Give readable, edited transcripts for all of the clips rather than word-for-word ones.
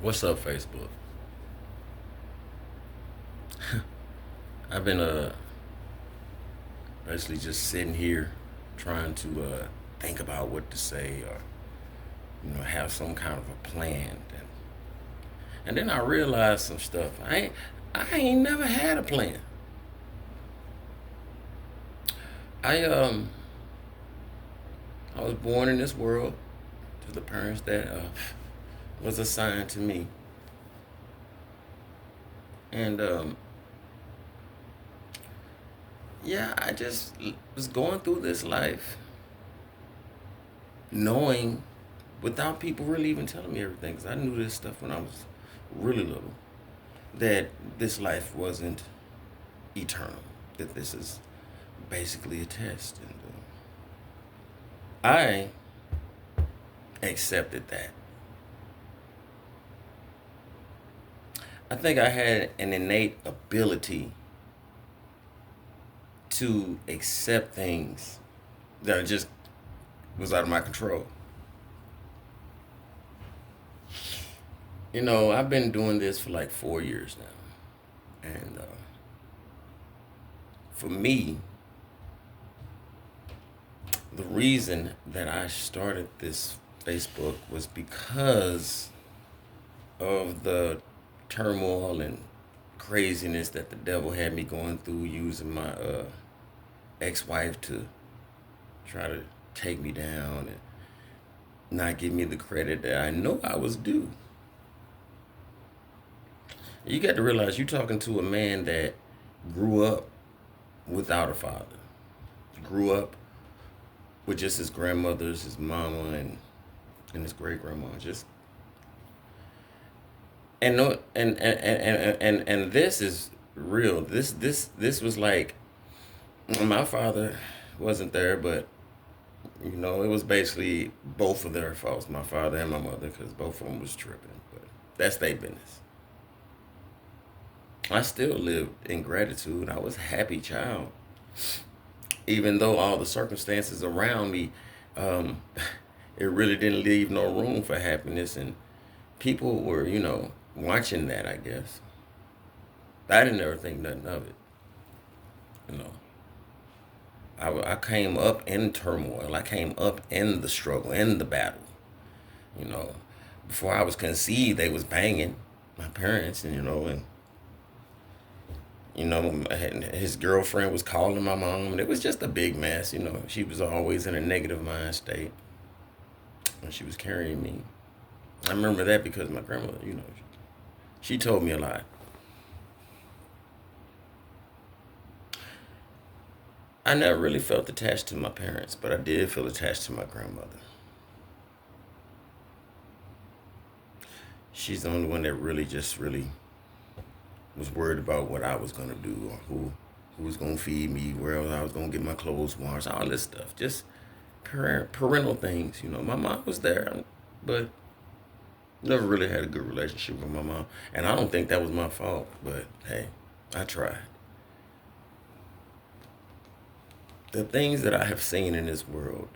What's up, Facebook? I've been basically just sitting here trying to think about what to say or have some kind of a plan. And then I realized some stuff. I ain't never had a plan. I I was born in this world to the parents that was assigned to me, and yeah, I just was going through this life knowing without people really even telling me everything, because I knew this stuff when I was really little, that this life wasn't eternal, that this is basically a test. And I accepted that. I think I had an innate ability to accept things that just was out of my control. I've been doing this for like 4 years now. And for me, the reason that I started this Facebook was because of the turmoil and craziness that the devil had me going through, using my ex-wife to try to take me down and not give me the credit that I know I was due. You got to realize you're talking to a man that grew up without a father. Grew up with just his grandmothers, his mama, and his great grandma. Just and no and this is real. This was like, my father wasn't there, but it was basically both of their faults, my father and my mother, because both of them was tripping. But that's their business. I still lived in gratitude. I was a happy child, even though all the circumstances around me, um, it really didn't leave no room for happiness, and people were, watching that. I guess I didn't ever think nothing of it. You know, I came up in turmoil. I came up in the struggle, in the battle. You know, before I was conceived, they was banging my parents, and his girlfriend was calling my mom, and it was just a big mess. She was always in a negative mind state when she was carrying me. I remember that because my grandmother, she told me a lot. I never really felt attached to my parents, but I did feel attached to my grandmother. She's the only one that really was worried about what I was gonna do, or who was gonna feed me, where I was gonna get my clothes washed, all this stuff. Just parental things. My mom was there, but never really had a good relationship with my mom, and I don't think that was my fault. But hey, I tried. The things that I have seen in this world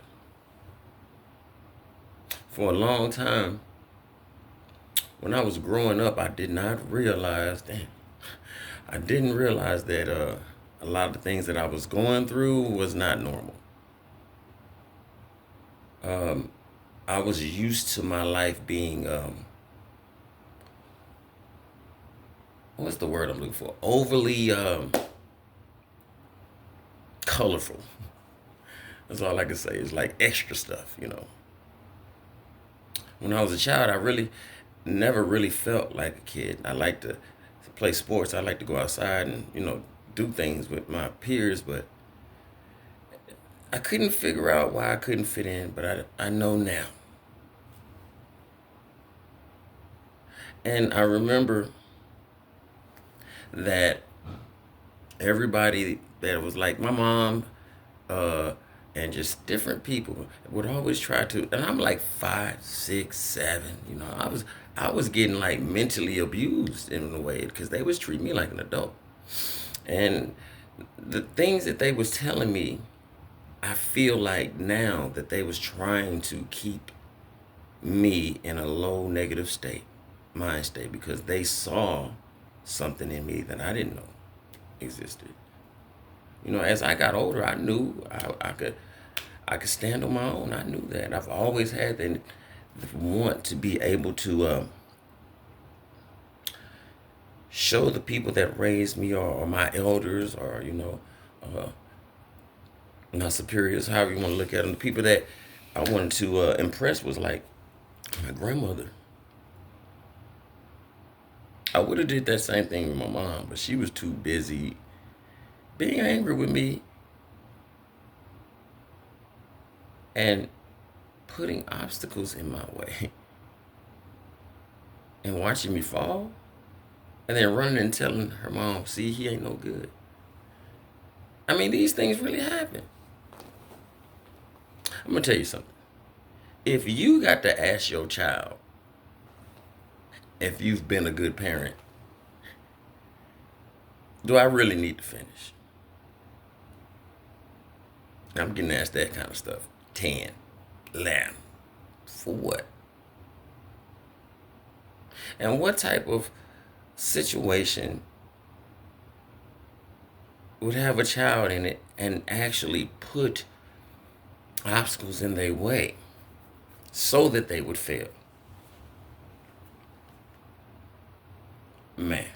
for a long time, when I was growing up, I did not realize. Damn, I didn't realize that a lot of the things that I was going through was not normal. Um, I was used to my life being, what's the word I'm looking for? Overly colorful. That's all I can say. It's like extra stuff. When I was a child, I really never really felt like a kid. I liked to play sports. I like to go outside and do things with my peers, but I couldn't figure out why I couldn't fit in. But I know now, and I remember that everybody that was like my mom, uh, and just different people would always try to. And I'm like 5, 6, 7. I was getting like mentally abused in a way because they was treating me like an adult, and the things that they was telling me, I feel like now that they was trying to keep me in a low negative state. mind state because they saw something in me that I didn't know existed. As I got older, I knew I could stand on my own. I knew that. I've always had the want to be able to show the people that raised me or my elders or uh, my superiors, however you want to look at them, the people that I wanted to impress was like my grandmother. I would have did that same thing with my mom, but she was too busy being angry with me and putting obstacles in my way and watching me fall and then running and telling her mom, see, he ain't no good. I mean, these things really happen. I'm going to tell you something. If you got to ask your child if you've been a good parent, do I really need to finish? I'm getting asked that kind of stuff. 10, 11. For what? And what type of situation would have a child in it and actually put obstacles in their way so that they would fail? Man,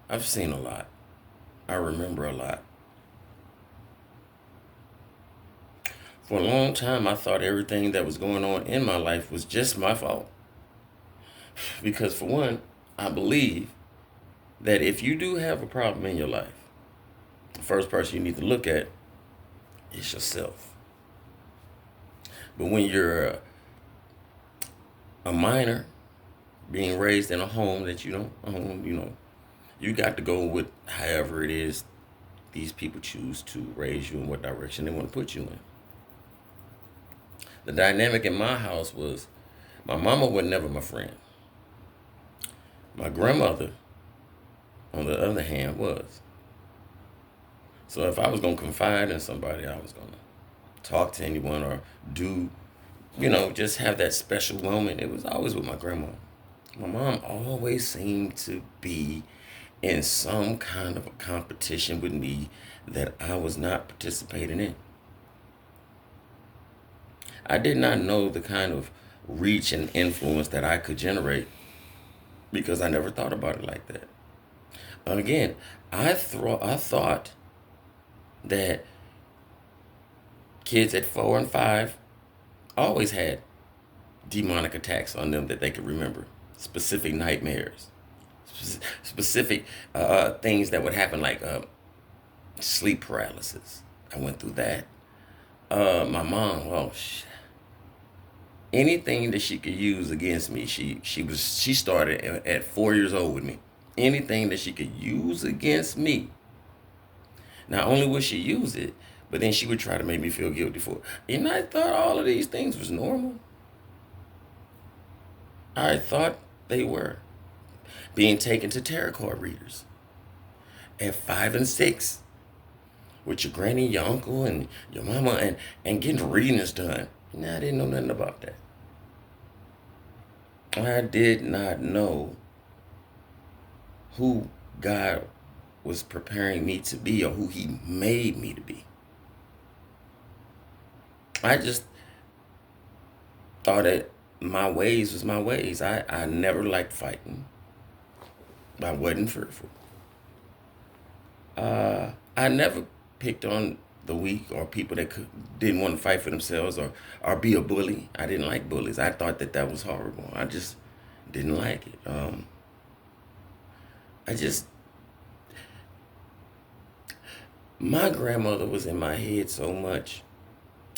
I've seen a lot. I remember a lot. For a long time, I thought everything that was going on in my life was just my fault. Because, for one, I believe that if you do have a problem in your life, the first person you need to look at is yourself. But when you're a minor being raised in a home that you don't own, you got to go with however it is these people choose to raise you in what direction they want to put you in. The dynamic in my house was my mama was never my friend. My grandmother, on the other hand, was. So if I was going to confide in somebody, I was going to talk to anyone or do, just have that special moment, it was always with my grandma. My mom always seemed to be in some kind of a competition with me that I was not participating in. I did not know the kind of reach and influence that I could generate because I never thought about it like that. Again, I thought that kids at 4 and 5 always had demonic attacks on them that they could remember, specific nightmares, specific things that would happen, like sleep paralysis. I went through that. My mom, anything that she could use against me, she started at 4 years old with me. Anything that she could use against me. Not only would she use it, but then she would try to make me feel guilty for it. And I thought all of these things was normal. I thought they were. Being taken to tarot card readers at 5 and 6 with your granny, your uncle, and your mama, and getting readings done. Nah, I didn't know nothing about that. I did not know who God was preparing me to be or who he made me to be. I just thought that my ways was my ways. I never liked fighting. I wasn't fearful. I never picked on the weak or people that didn't want to fight for themselves or be a bully. I didn't like bullies. I thought that was horrible. I just didn't like it. My grandmother was in my head so much.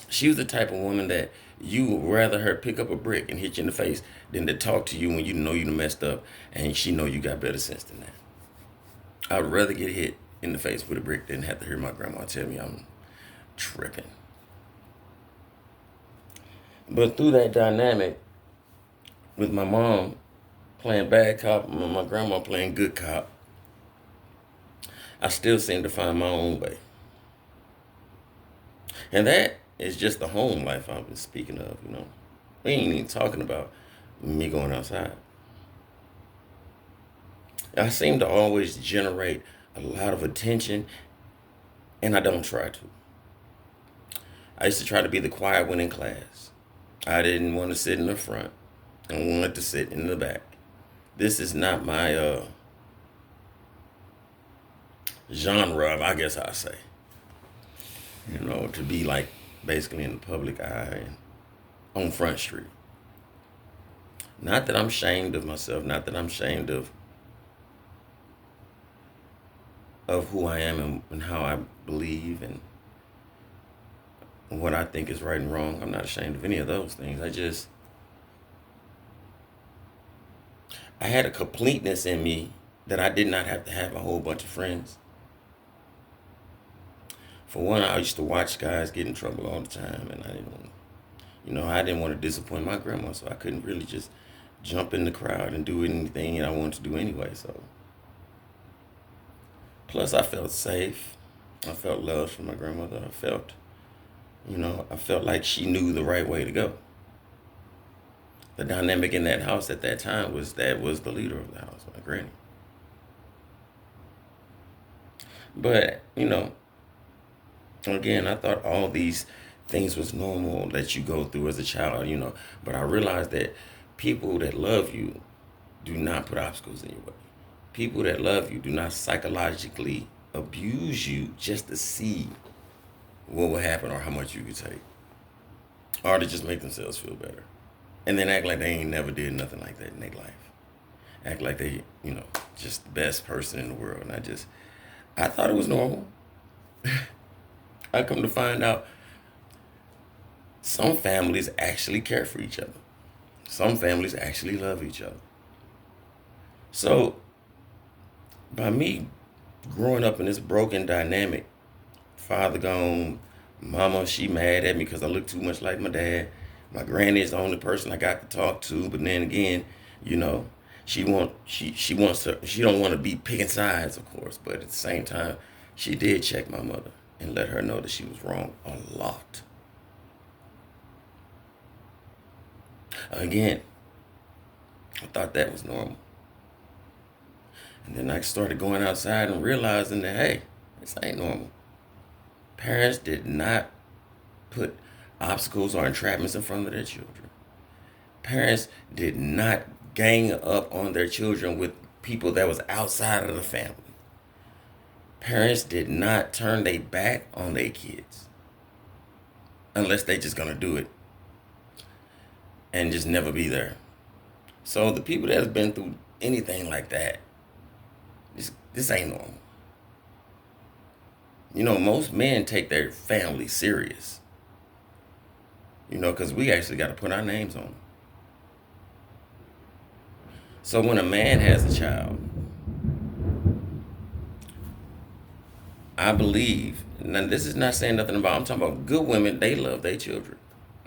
She was the type of woman that you would rather her pick up a brick and hit you in the face than to talk to you when you know you done messed up and she know you got better sense than that. I'd rather get hit in the face with a brick than have to hear my grandma tell me I'm tripping. But through that dynamic with my mom playing bad cop and my grandma playing good cop, I still seem to find my own way. And that is just the home life I've been speaking of. We ain't even talking about me going outside. I seem to always generate a lot of attention, and I don't try to. I used to try to be the quiet one in class. I didn't want to sit in the front. I wanted to sit in the back. This is not my genre, I guess I say. To be like basically in the public eye and on Front Street. Not that I'm ashamed of myself, not that I'm ashamed of who I am and how I believe and what I think is right and wrong. I'm not ashamed of any of those things. I had a completeness in me that I did not have to have a whole bunch of friends. For one, I used to watch guys get in trouble all the time, and I didn't want to disappoint my grandma, so I couldn't really just jump in the crowd and do anything I wanted to do anyway. So, plus I felt safe. I felt love from my grandmother. I felt like she knew the right way to go. The dynamic in that house at that time was the leader of the house, my granny. But, again, I thought all these things was normal that you go through as a child, but I realized that people that love you do not put obstacles in your way. People that love you do not psychologically abuse you just to see what will happen or how much you could take, or to just make themselves feel better, and then act like they ain't never did nothing like that in their life. Act like they, just the best person in the world. And I thought it was normal. I come to find out some families actually care for each other. Some families actually love each other. So, by me growing up in this broken dynamic, father gone, mama, she mad at me because I look too much like my dad. My granny is the only person I got to talk to, but then again, she don't want to be picking sides, of course, but at the same time, she did check my mother and let her know that she was wrong a lot. Again, I thought that was normal. And then I started going outside and realizing that, hey, this ain't normal. Parents did not put obstacles or entrapments in front of their children. Parents did not gang up on their children with people that was outside of the family. Parents did not turn their back on their kids unless they just gonna do it and just never be there. So the people that have been through anything like that, this ain't normal. Most men take their family serious. Because we actually got to put our names on them. So when a man has a child, I believe, now this is not saying nothing about, I'm talking about good women, they love their children.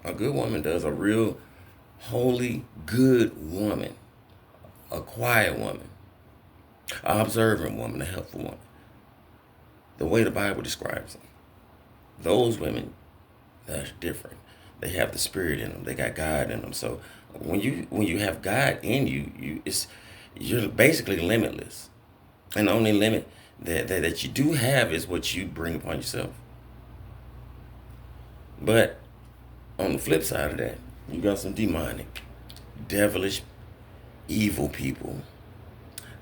A good woman does, a real holy, good woman, a quiet woman, an observant woman, a helpful woman. The way the Bible describes them. Those women, they're different. They have the Spirit in them. They got God in them. So when you have God in you, you're basically limitless. And the only limit that you do have is what you bring upon yourself. But on the flip side of that, you got some demonic, devilish, evil people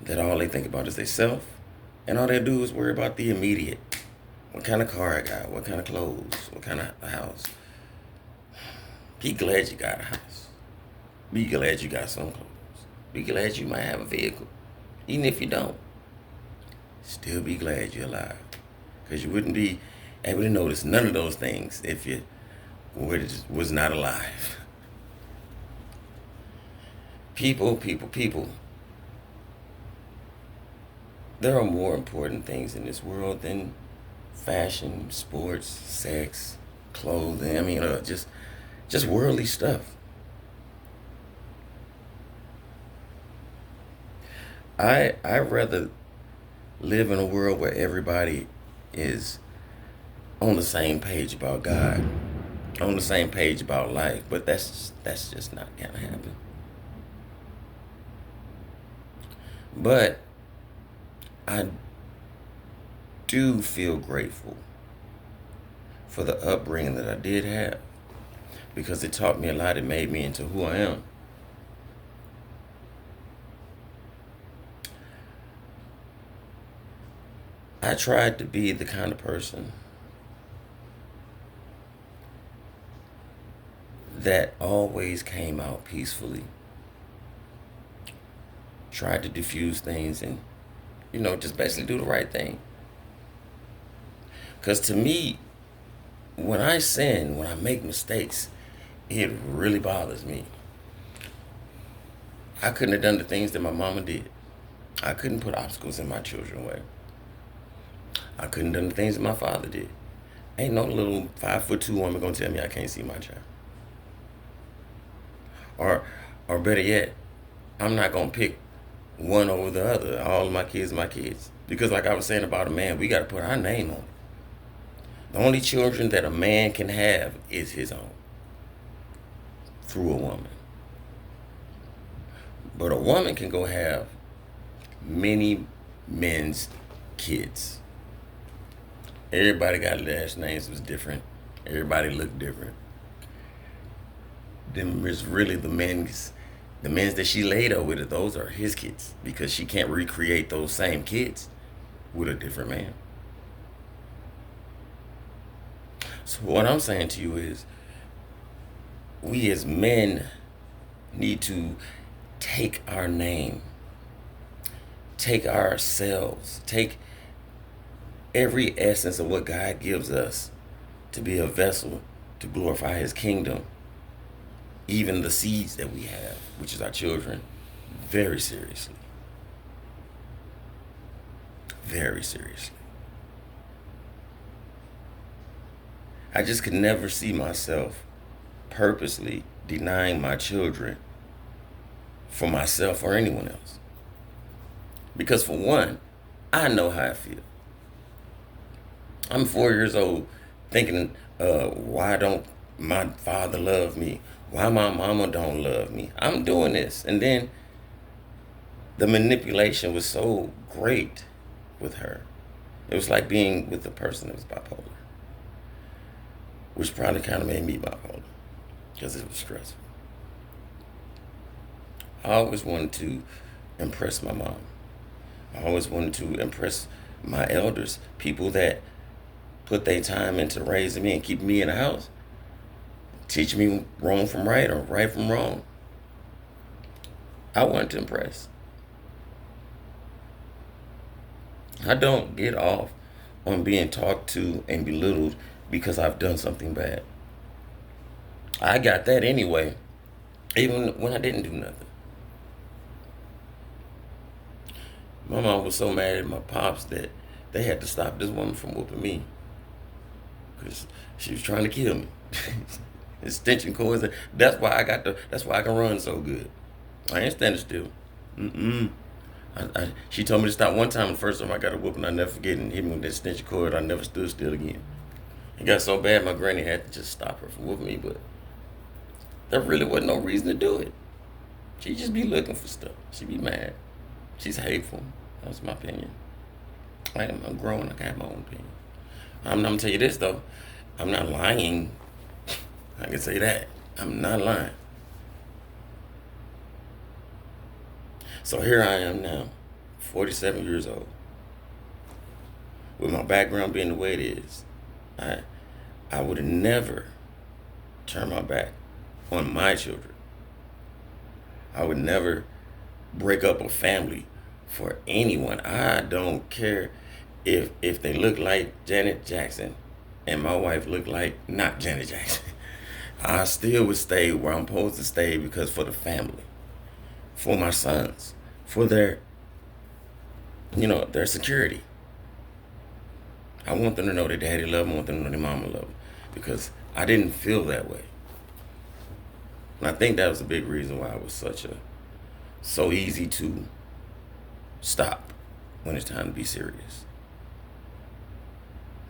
that all they think about is they self, and all they do is worry about the immediate. What kind of car I got? What kind of clothes? What kind of house? Be glad you got a house. Be glad you got some clothes. Be glad you might have a vehicle. Even if you don't, still be glad you're alive. Because you wouldn't be able to notice none of those things if you was not alive. People. There are more important things in this world than fashion, sports, sex, clothing. Just worldly stuff. I'd rather live in a world where everybody is on the same page about God, on the same page about life, but that's just not gonna happen. But I do feel grateful for the upbringing that I did have because it taught me a lot. It made me into who I am. I tried to be the kind of person that always came out peacefully, tried to diffuse things and, just basically do the right thing. Because to me, when I sin, when I make mistakes, it really bothers me. I couldn't have done the things that my mama did. I couldn't put obstacles in my children's way. I couldn't have done the things that my father did. Ain't no little 5'2" woman gonna tell me I can't see my child. Or, or better yet, I'm not gonna pick one over the other. All of my kids are my kids. Because like I was saying about a man, we gotta put our name on it. The only children that a man can have is his own through a woman. But a woman can go have many men's kids. Everybody got last names was different. Everybody looked different. Them is really the men's that she laid up with. Those are his kids because she can't recreate those same kids with a different man. So what I'm saying to you is, we as men need to take our name, take ourselves, take every essence of what God gives us to be a vessel to glorify his kingdom, even the seeds that we have, which is our children, very seriously. Very seriously. I just could never see myself purposely denying my children for myself or anyone else. Because for one, I know how I feel. I'm 4 years old thinking, why don't my father love me? Why my mama don't love me? I'm doing this. And then the manipulation was so great with her. It was like being with a person that was bipolar, which probably kind of made me bipolar because it was stressful. I always wanted to impress my mom. I always wanted to impress my elders, people that put their time into raising me and keeping me in the house, teaching me wrong from right or right from wrong. I wanted to impress. I don't get off on being talked to and belittled because I've done something bad. I got that anyway, even when I didn't do nothing. My mom was so mad at my pops that they had to stop this woman from whooping me because she was trying to kill me. Extension cords. That's why I can run so good. I ain't standing still. She told me to stop one time. The first time I got a whooping, I never forget, and hit me with that extension cord. I never stood still again. It got so bad, my granny had to just stop her from whooping me, but there really wasn't no reason to do it. She just be looking for stuff. She be mad. She's hateful. That's my opinion. I'm grown. I can have my own opinion. I'm gonna tell you this though. I'm not lying. I can say that. I'm not lying. So here I am now, 47 years old. With my background being the way it is, I would have never turned my back on my children. I would never break up a family for anyone. I don't care if they look like Janet Jackson and my wife looked like not Janet Jackson. I still would stay where I'm supposed to stay because for the family, for my sons, for their security. I want them to know that daddy love them. I want them to know their mama love them because I didn't feel that way. And I think that was a big reason why I was so easy to stop when it's time to be serious.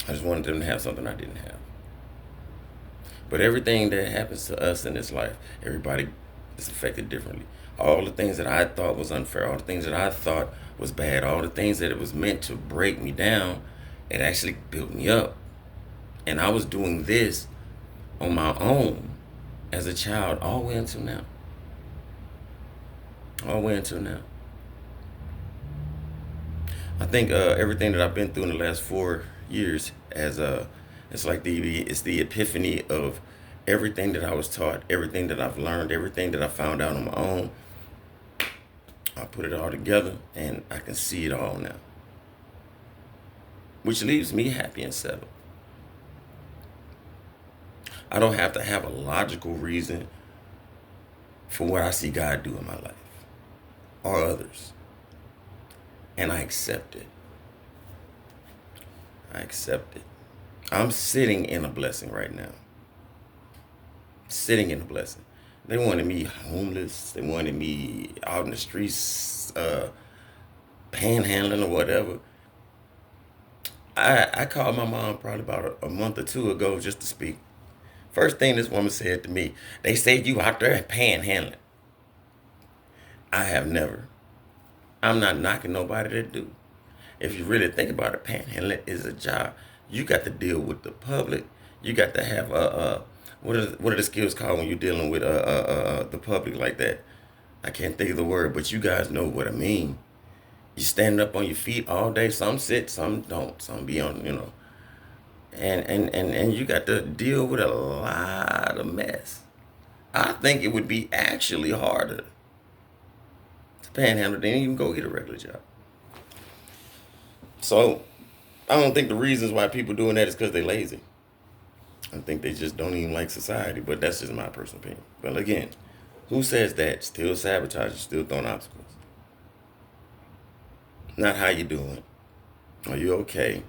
I just wanted them to have something I didn't have. But everything that happens to us in this life, everybody is affected differently. All the things that I thought was unfair, all the things that I thought was bad, all the things that it was meant to break me down, it actually built me up. And I was doing this on my own as a child all the way until now. All the way until now. I think everything that I've been through in the last 4 years as it's like it's the epiphany of everything that I was taught, everything that I've learned, everything that I found out on my own. I put it all together and I can see it all now, which leaves me happy and settled. I don't have to have a logical reason for what I see God do in my life or others. And I accept it. I accept it. I'm sitting in a blessing right now. Sitting in a blessing. They wanted me homeless. They wanted me out in the streets, panhandling or whatever. I called my mom probably about a month or two ago just to speak. First thing this woman said to me, they said you out there panhandling. I have never. I'm not knocking nobody that do. If you really think about it, panhandling is a job. You got to deal with the public. You got to have what are the skills called when you're dealing with the public like that? I can't think of the word, but you guys know what I mean. You standing up on your feet all day. Some sit, some don't. Some be on, and you got to deal with a lot of mess. I think it would be actually harder to panhandle than even go get a regular job. So I don't think the reasons why people doing that is because they're lazy. I think they just don't even like society, but that's just my personal opinion. But again, who says that? Still sabotaging, still throwing obstacles. Not how you doing. Are you okay?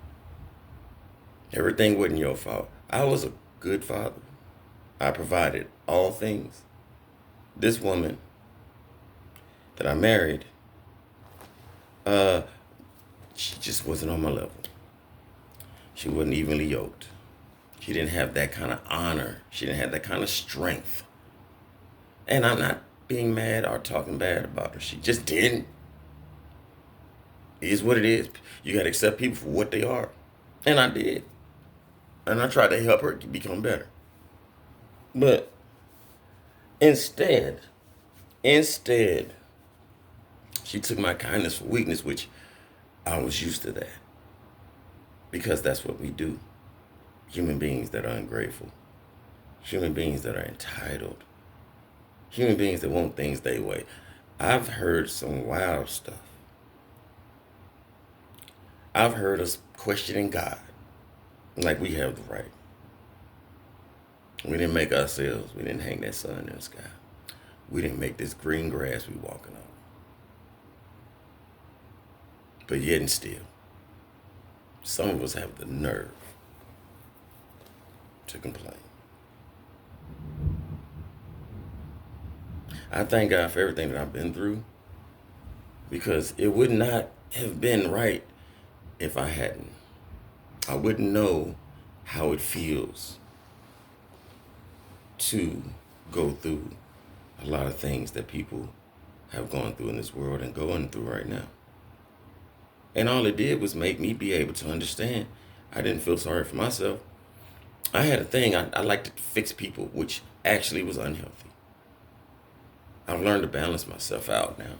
Everything wasn't your fault. I was a good father. I provided all things. This woman that I married, she just wasn't on my level. She wasn't evenly yoked. She didn't have that kind of honor. She didn't have that kind of strength. And I'm not being mad or talking bad about her. She just didn't. It is what it is. You got to accept people for what they are. And I did. And I tried to help her become better. But instead, she took my kindness for weakness, which I was used to that. Because that's what we do. Human beings that are ungrateful. Human beings that are entitled. Human beings that want things their way. I've heard some wild stuff. I've heard us questioning God like we have the right. We didn't make ourselves. We didn't hang that sun in the sky. We didn't make this green grass we walking on. But yet and still, some of us have the nerve to complain. I thank God for everything that I've been through, because it would not have been right if I hadn't. I wouldn't know how it feels to go through a lot of things that people have gone through in this world and going through right now. And all it did was make me be able to understand. I didn't feel sorry for myself. I had a thing, I like to fix people, which actually was unhealthy. I've learned to balance myself out now.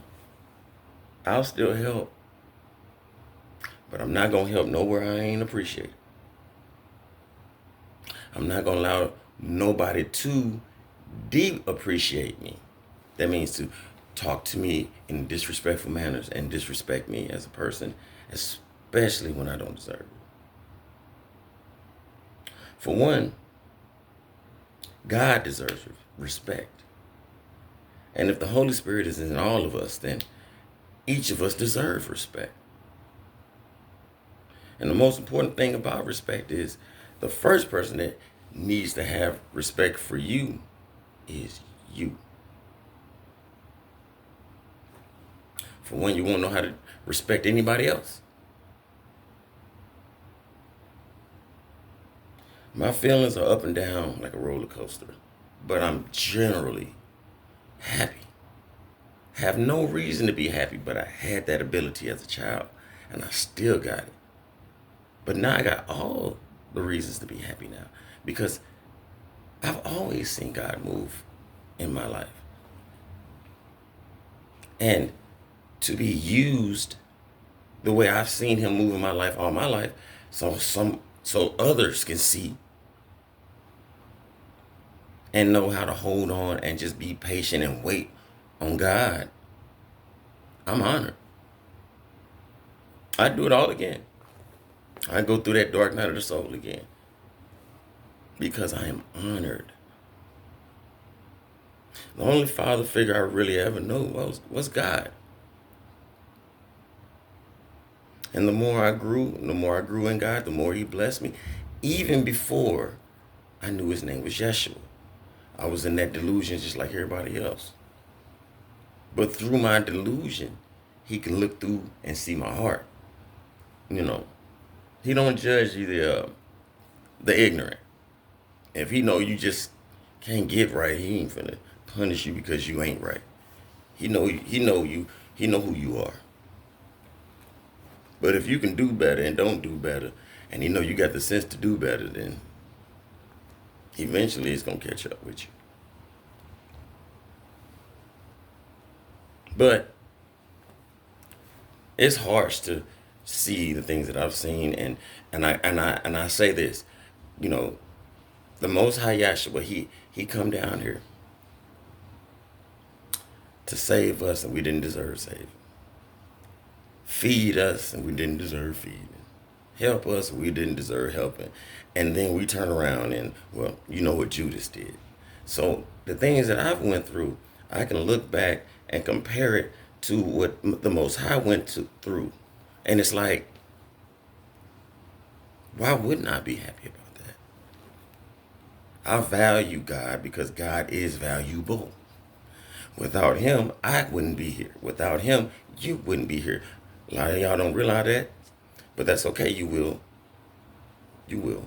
I'll still help, but I'm not going to help nowhere I ain't appreciated. I'm not going to allow nobody to de-appreciate me. That means to talk to me in disrespectful manners and disrespect me as a person, especially when I don't deserve it. For one, God deserves respect. And if the Holy Spirit is in all of us, then each of us deserve respect. And the most important thing about respect is the first person that needs to have respect for you is you. For one, you won't know how to respect anybody else. My feelings are up and down like a roller coaster, but I'm generally happy. Have no reason to be happy, but I had that ability as a child, and I still got it. But now I got all the reasons to be happy now because I've always seen God move in my life. And to be used the way I've seen him move in my life all my life, so others can see and know how to hold on and just be patient and wait on God. I'm honored. I'd do it all again. I'd go through that dark night of the soul again because I am honored. The only father figure I really ever knew was God. And the more I grew in God, the more he blessed me. Even before I knew his name was Yeshua. I was in that delusion just like everybody else. But through my delusion, he can look through and see my heart. You know, he don't judge the ignorant. If he know you just can't get right, he ain't finna punish you because you ain't right. He know you, he know who you are. But if you can do better and don't do better, and he know you got the sense to do better, then eventually it's gonna catch up with you. But it's harsh to see the things that I've seen, and I say this, you know, the Most High Yahshua, he come down here to save us, and we didn't deserve saving. Feed us, and we didn't deserve feeding. Help us, we didn't deserve helping. And then we turn around and, well, you know what Judas did. So the things that I've went through, I can look back and compare it to what the Most High through. And it's like, why wouldn't I be happy about that? I value God because God is valuable. Without him, I wouldn't be here. Without him, you wouldn't be here. A lot of y'all don't realize that, but that's okay. You will. You will.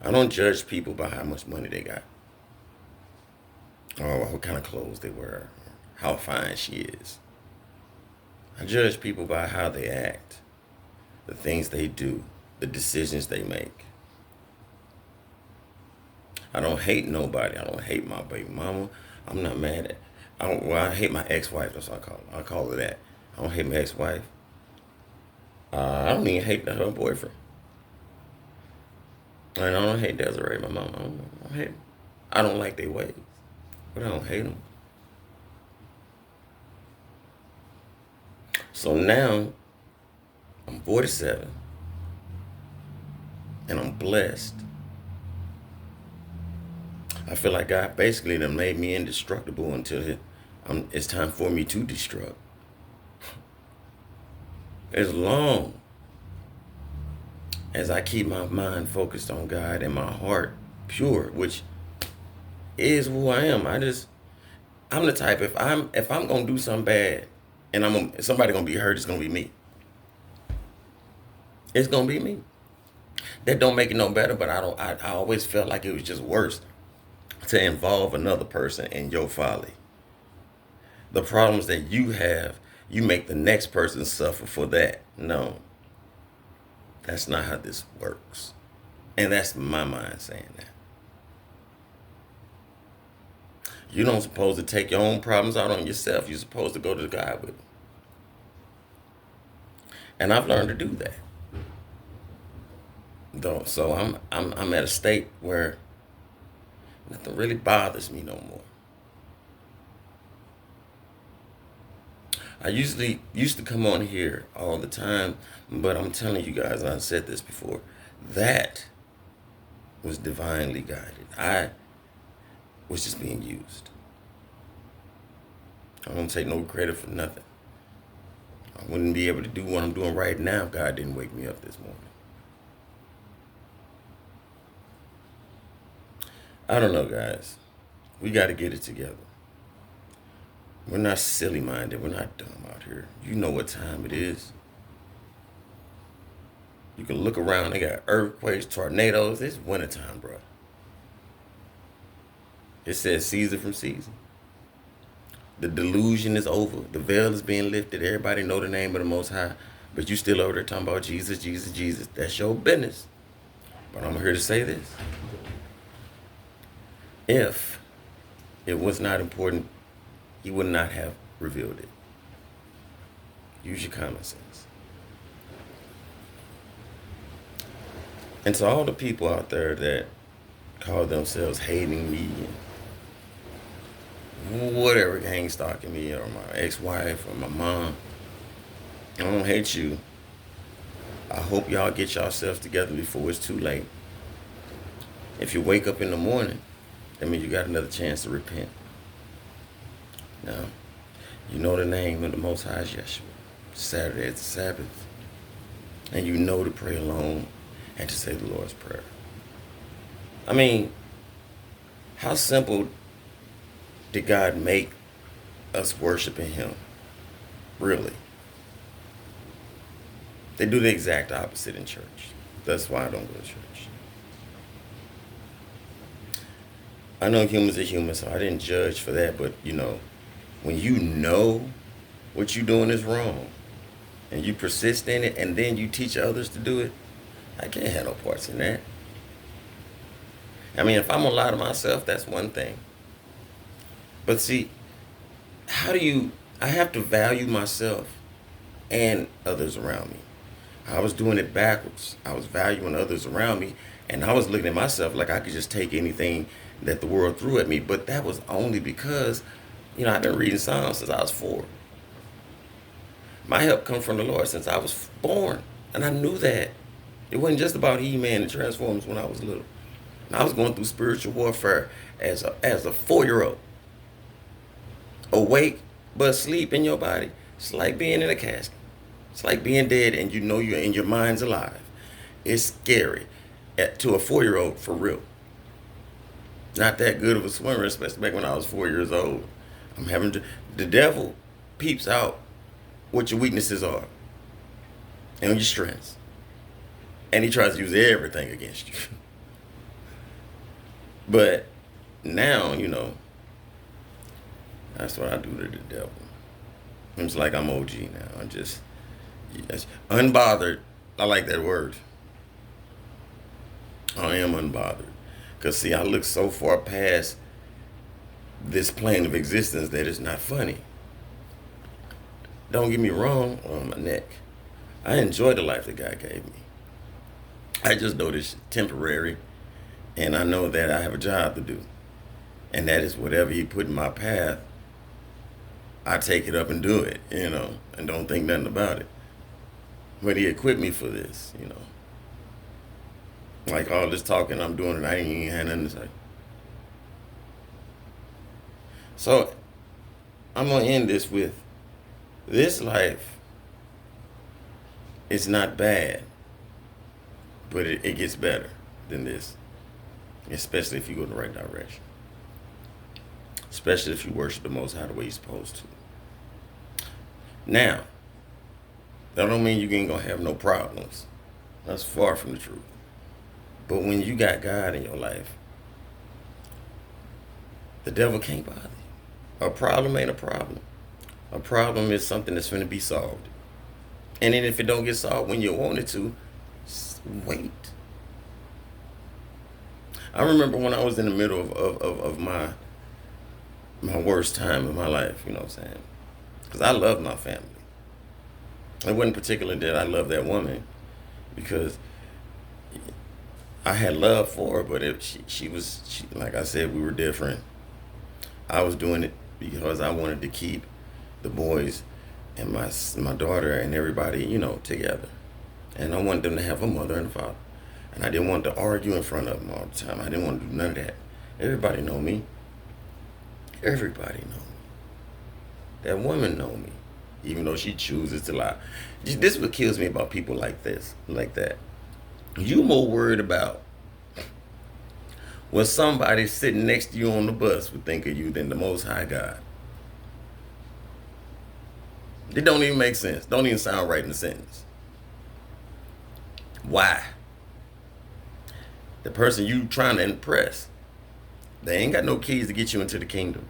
I don't judge people by how much money they got, or what kind of clothes they wear, how fine she is. I judge people by how they act, the things they do, the decisions they make. I don't hate nobody. I don't hate my baby mama. I'm not mad at. I hate my ex-wife. That's what I call it. I call her that. I don't hate my ex-wife. I don't even hate her boyfriend. And I don't hate Desiree, my mom. I don't hate them. I don't like their ways, but I don't hate them. So now, I'm 47, and I'm blessed. I feel like God basically done made me indestructible until it's time for me to destruct. As long as I keep my mind focused on God and my heart pure, which is who I am. I'm the type, if I'm gonna do something bad and somebody gonna be hurt, it's gonna be me. It's gonna be me. That don't make it no better, but I always felt like it was just worse to involve another person in your folly. The problems that you have, you make the next person suffer for that. No, that's not how this works. And that's my mind saying that. You don't supposed to take your own problems out on yourself. You're supposed to go to God with them. And I've learned to do that. Though, so I'm at a state where nothing really bothers me no more. I usually used to come on here all the time, but I'm telling you guys, and I've said this before, that was divinely guided. I was just being used. I don't take no credit for nothing. I wouldn't be able to do what I'm doing right now if God didn't wake me up this morning. I don't know, guys. We got to get it together. We're not silly-minded. We're not dumb out here. You know what time it is. You can look around. They got earthquakes, tornadoes. It's wintertime, bro. It says season from season. The delusion is over. The veil is being lifted. Everybody know the name of the Most High. But you still over there talking about Jesus, Jesus, Jesus. That's your business. But I'm here to say this. If it was not important, he would not have revealed it. Use your common sense. And to all the people out there that call themselves hating me and whatever, gang stalking me or my ex-wife or my mom, I don't hate you. I hope y'all get yourselves together before it's too late. If you wake up in the morning, that means you got another chance to repent. Now, you know the name of the Most High is Yeshua. Saturday is the Sabbath. And you know to pray alone and to say the Lord's Prayer. I mean, how simple did God make us worshiping him? Really? They do the exact opposite in church. That's why I don't go to church. I know humans are human, so I didn't judge for that. But, you know, when you know what you're doing is wrong and you persist in it and then you teach others to do it, I can't have no parts in that. I mean, if I'm gonna lie to myself, that's one thing. But see, I have to value myself and others around me. I was doing it backwards. I was valuing others around me, and I was looking at myself like I could just take anything that the world threw at me. But that was only because, you know, I've been reading Psalms since I was 4. My help come from the Lord since I was born, and I knew that. It wasn't just about He-Man and Transformers when I was little. I was going through spiritual warfare as a 4-year-old. Awake, but asleep in your body. It's like being in a casket. It's like being dead and you know you're in your mind's alive. It's scary to a 4-year-old for real. Not that good of a swimmer, especially back when I was 4 years old. The devil peeps out what your weaknesses are and your strengths. And he tries to use everything against you. But now, you know, that's what I do to the devil. It's like I'm OG now. I'm just unbothered. I like that word. I am unbothered. Because, see, I look so far past this plane of existence that it's not funny. Don't get me wrong on my neck. I enjoy the life that God gave me. I just know this is temporary. And I know that I have a job to do. And that is whatever he put in my path, I take it up and do it, you know, and don't think nothing about it. But he equipped me for this, you know. Like all this talking I'm doing and I ain't even had nothing to say. So I'm going to end this with, this life is not bad, but it gets better than this. Especially if you go in the right direction. Especially if you worship the Most High the way you're supposed to. Now, that don't mean you ain't going to have no problems. That's far from the truth. But when you got God in your life, the devil can't bother you. A problem ain't a problem. A problem is something that's going to be solved. And then if it don't get solved when you want it to, wait. I remember when I was in the middle of my worst time of my life, you know what I'm saying? Because I love my family. It wasn't particularly that I loved that woman, because I had love for her, but she like I said, we were different. I was doing it because I wanted to keep the boys and my daughter and everybody, you know, together. And I wanted them to have a mother and a father. And I didn't want to argue in front of them all the time. I didn't want to do none of that. Everybody know me. Everybody know me. That woman know me, even though she chooses to lie. This is what kills me about people like this, like that. You more worried about what somebody sitting next to you on the bus would think of you than the Most High God. It don't even make sense. Don't even sound right in the sentence. Why? The person you trying to impress They ain't got no keys to get you into the kingdom.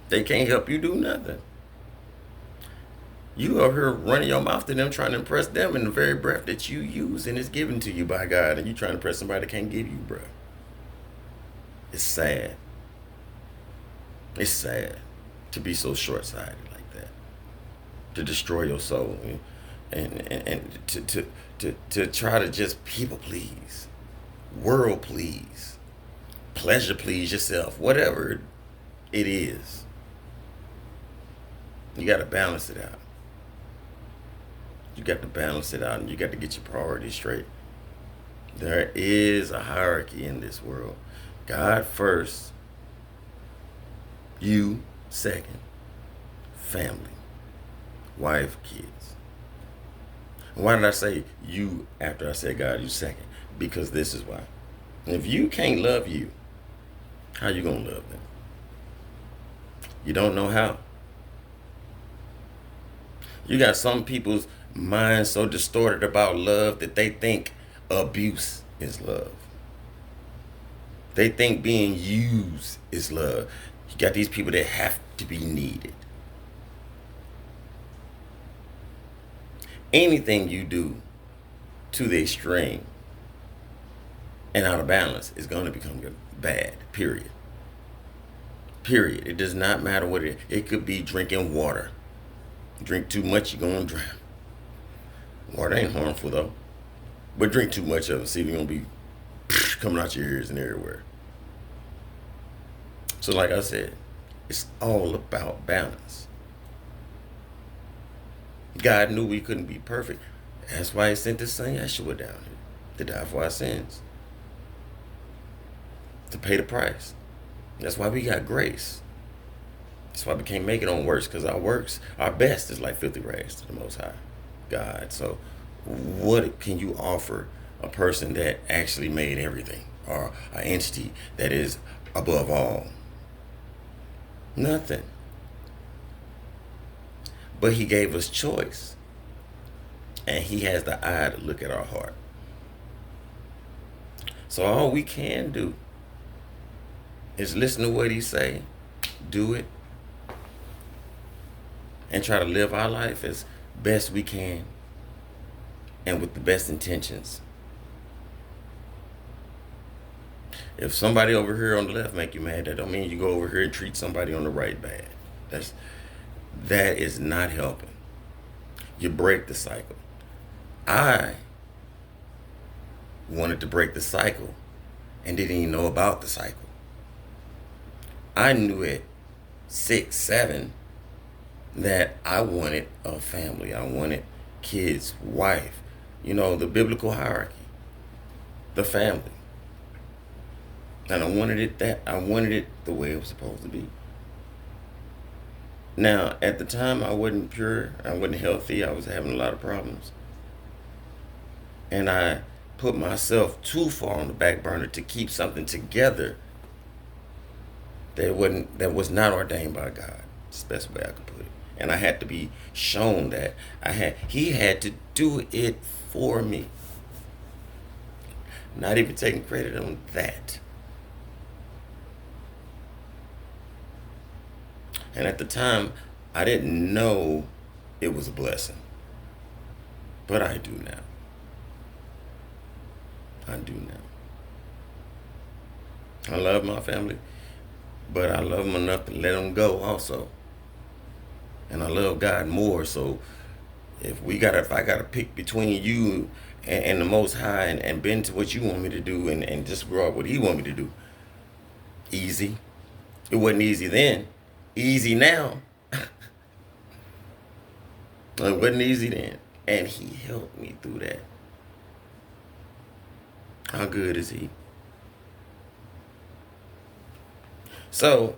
They can't help you do nothing. You over here running your mouth to them, trying to impress them in the very breath that you use and is given to you by God, and you trying to impress somebody that can't give you breath. It's sad. It's sad to be so short-sighted like that, to destroy your soul, and to try to just people please, world please, pleasure please yourself, whatever it is. You got to balance it out. You got to balance it out, and you got to get your priorities straight. There is a hierarchy in this world. God first, you second, family, wife, kids. Why did I say you after I said God, you second? Because this is why. If you can't love you, how you gonna love them? You don't know how. You got some people's minds so distorted about love that they think abuse is love. They think being used is love. You got these people that have to be needed. Anything you do to the extreme and out of balance is going to become bad, period. Period. It does not matter what it is. It could be drinking water. Drink too much, you're going to drown. Water ain't harmful, though. But drink too much of it, see, you're going to be coming out your ears and everywhere. So like I said, it's all about balance. God knew we couldn't be perfect. That's why he sent his son Yeshua down here to die for our sins, to pay the price. That's why we got grace. That's why we can't make it on works, because our works, our best is like filthy rags to the Most High God. So what can you offer a person that actually made everything, or an entity that is above all? Nothing. But he gave us choice, and he has the eye to look at our heart. So all we can do is listen to what he say, do it, and try to live our life as best we can and with the best intentions. If somebody over here on the left make you mad, that don't mean you go over here and treat somebody on the right bad. That is not helping. You break the cycle. I wanted to break the cycle and didn't even know about the cycle. I knew at 6, 7 that I wanted a family. I wanted kids, wife, the biblical hierarchy, the family. And I wanted it the way it was supposed to be. Now, at the time, I wasn't pure, I wasn't healthy, I was having a lot of problems. And I put myself too far on the back burner to keep something together that was not ordained by God. It's the best way I could put it. And I had to be shown that he had to do it for me. Not even taking credit on that. And at the time, I didn't know it was a blessing. But I do now. I do now. I love my family, but I love them enough to let them go also. And I love God more, so if I gotta pick between you and the Most High and bend to what you want me to do and just grow up what he want me to do, easy. It wasn't easy then. Easy now. It wasn't easy then. And he helped me through that. How good is he? So,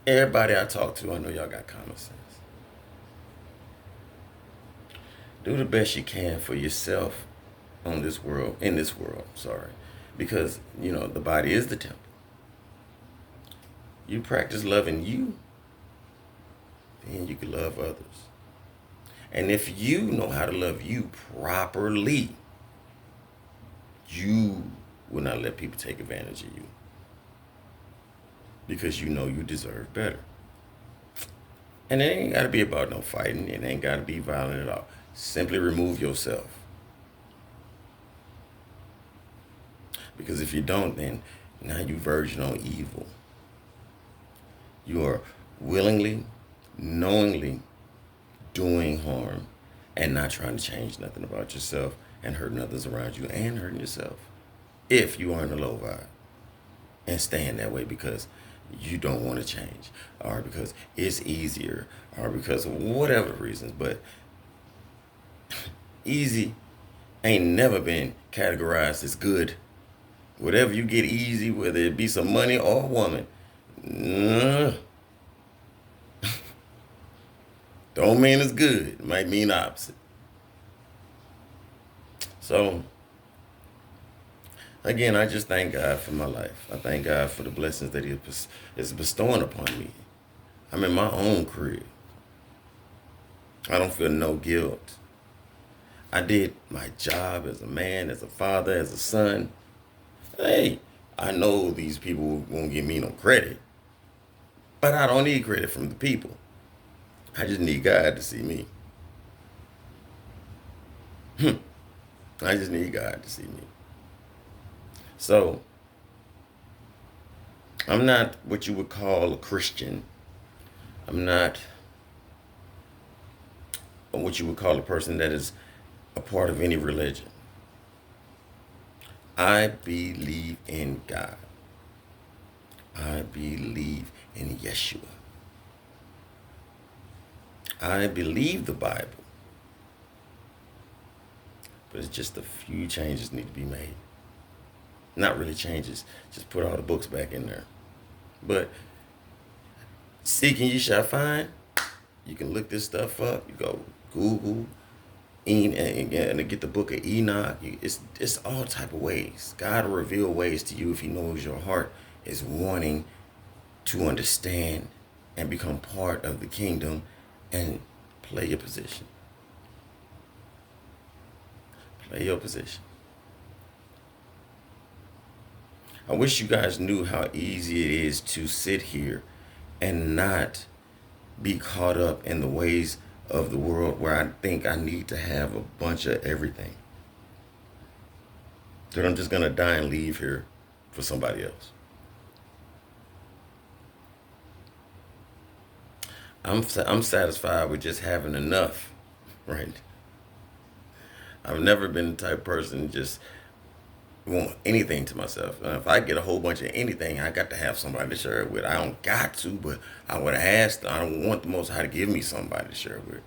everybody I talk to, I know y'all got common sense. Do the best you can for yourself in this world, because, the body is the temple. You practice loving you, then you can love others. And if you know how to love you properly, you will not let people take advantage of you because you know you deserve better. And it ain't got to be about no fighting. It ain't got to be violent at all. Simply remove yourself. Because if you don't, then now you verging on evil. You are willingly, knowingly doing harm and not trying to change nothing about yourself and hurting others around you and hurting yourself. If you are in a low vibe and staying that way because you don't want to change or because it's easier or because of whatever reasons, but easy ain't never been categorized as good. Whatever you get easy, whether it be some money or a woman, don't mean it's good. It might mean the opposite. So, again, I just thank God for my life. I thank God for the blessings that He is bestowing upon me. I'm in my own crib. I don't feel no guilt. I did my job as a man, as a father, as a son. Hey, I know these people won't give me no credit, but I don't need credit from the people. I just need God to see me. I just need God to see me. So, I'm not what you would call a Christian. I'm not what you would call a person that is a part of any religion. I believe in God. I believe in Yeshua. I believe the Bible. But it's just a few changes need to be made. Not really changes, just put all the books back in there. But seeking you shall find. You can look this stuff up. You go Google and get the book of Enoch. It's all type of ways. God will reveal ways to you if He knows your heart is wanting to understand and become part of the kingdom and play your position. Play your position. I wish you guys knew how easy it is to sit here and not be caught up in the ways of the world where I think I need to have a bunch of everything. That I'm just going to die and leave here for somebody else. I'm satisfied with just having enough, right? I've never been the type of person to just want anything to myself. If I get a whole bunch of anything, I got to have somebody to share it with. I don't got to, but I would ask. I don't want the Most High to give me somebody to share it with.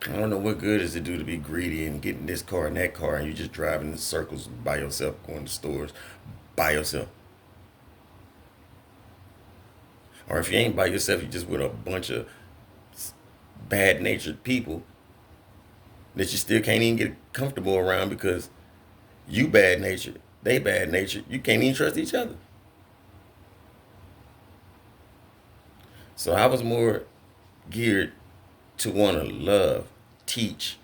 I don't know what good does it do to be greedy and getting this car and that car and you just driving in circles by yourself, going to stores by yourself. Or if you ain't by yourself, you just with a bunch of bad-natured people that you still can't even get comfortable around because you bad-natured, they bad-natured. You can't even trust each other. So I was more geared to want to love, teach,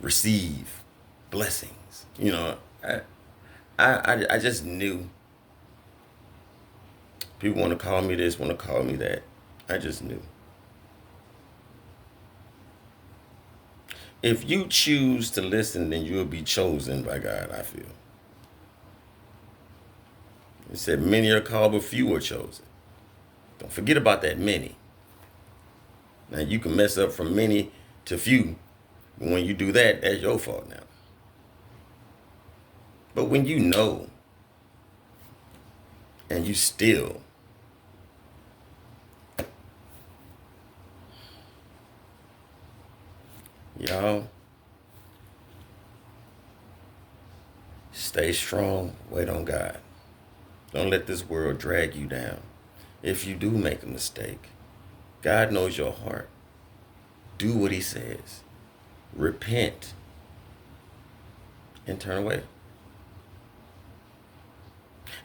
receive blessings. You know, I just knew. People want to call me this, want to call me that. I just knew. If you choose to listen, then you'll be chosen by God, I feel. It said many are called, but few are chosen. Don't forget about that many. Now, you can mess up from many to few. But when you do that, that's your fault now. But when you know, and you still, y'all, stay strong, wait on God. Don't let this world drag you down. If you do make a mistake, God knows your heart. Do what He says. Repent and turn away.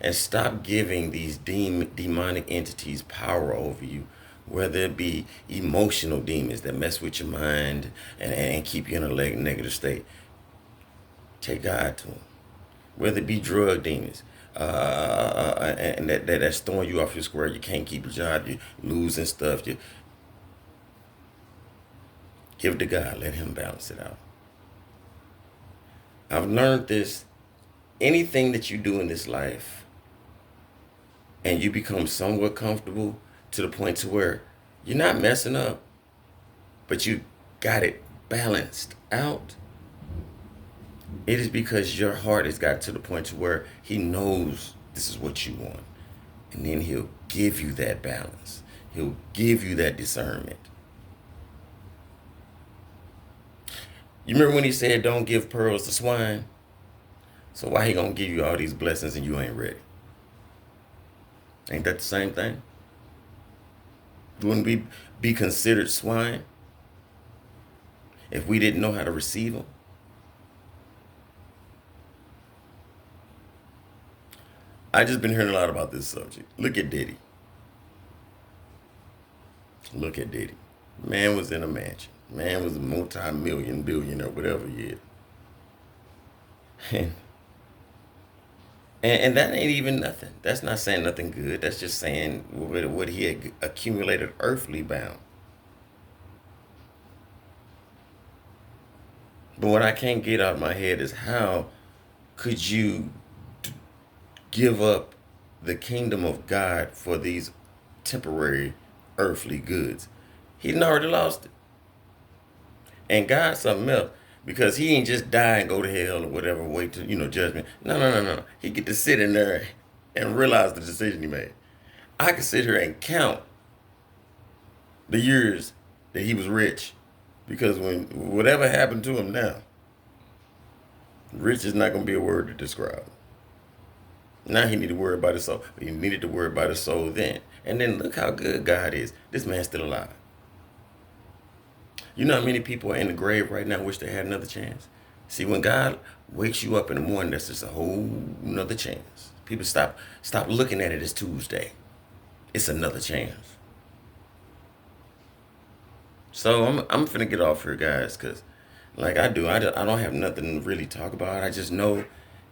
And stop giving these demonic entities power over you, whether it be emotional demons that mess with your mind and keep you in a negative state. Take God to him. Whether it be drug demons, and that's throwing you off your square. You can't keep a job. You're losing stuff. You give it to God. Let him balance it out. I've learned this. Anything that you do in this life and you become somewhat comfortable to the point to where you're not messing up, but you got it balanced out, it is because your heart has got to the point to where he knows this is what you want. And then he'll give you that balance. He'll give you that discernment. You remember when he said, don't give pearls to swine? So why he gonna give you all these blessings and you ain't ready? Ain't that the same thing? Wouldn't we be considered swine if we didn't know how to receive them? I just been hearing a lot about this subject. Look at Diddy. Look at Diddy. Man was in a mansion. Man was a multi-million, billionaire, whatever he is. And that ain't even nothing. That's not saying nothing good. That's just saying what he had accumulated earthly bound. But what I can't get out of my head is how could you give up the kingdom of God for these temporary earthly goods? He done already lost it. And God something else. Because he ain't just die and go to hell or whatever, wait to, judgment. No. He get to sit in there and realize the decision he made. I could sit here and count the years that he was rich. Because when whatever happened to him now, rich is not going to be a word to describe. Now he need to worry about his soul. He needed to worry about his soul then. And then look how good God is. This man's still alive. You know how many people are in the grave right now wish they had another chance? See, when God wakes you up in the morning, that's just a whole nother chance. People stop looking at it as Tuesday. It's another chance. So I'm finna get off here, guys, because like I don't have nothing to really talk about. I just know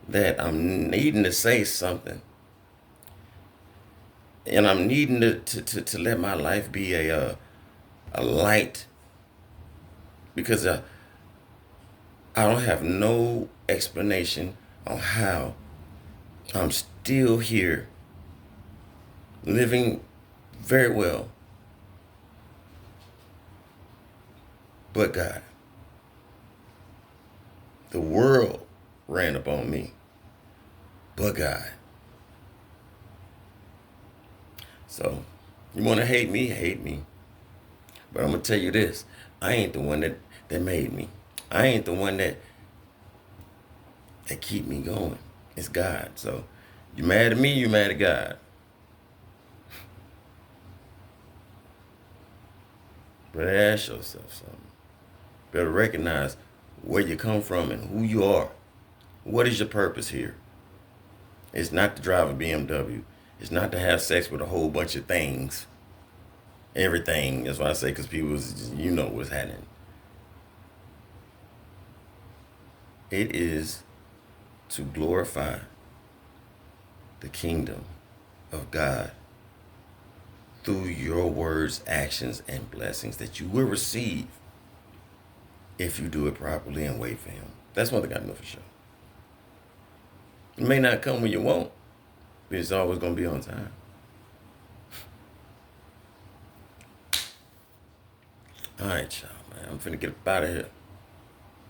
that I'm needing to say something. And I'm needing to let my life be a light. Because I don't have no explanation on how I'm still here, living very well, but God. The world ran upon me, but God. So, you want to hate me, but I'm going to tell you this. I ain't the one that made me. I ain't the one that keep me going. It's God. So you mad at me, you mad at God. Better ask yourself something. Better recognize where you come from and who you are. What is your purpose here? It's not to drive a BMW. It's not to have sex with a whole bunch of things. Everything. That's why I say, because people, what's happening. It is to glorify the kingdom of God through your words, actions, and blessings that you will receive if you do it properly and wait for him. That's one thing I know for sure. It may not come when you want, but it's always going to be on time. All right, y'all, man. I'm finna get up out of here.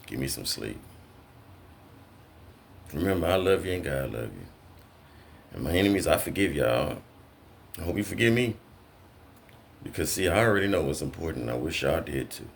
Give me some sleep. Remember, I love you and God love you. And my enemies, I forgive y'all. I hope you forgive me. Because, see, I already know what's important. I wish y'all did too.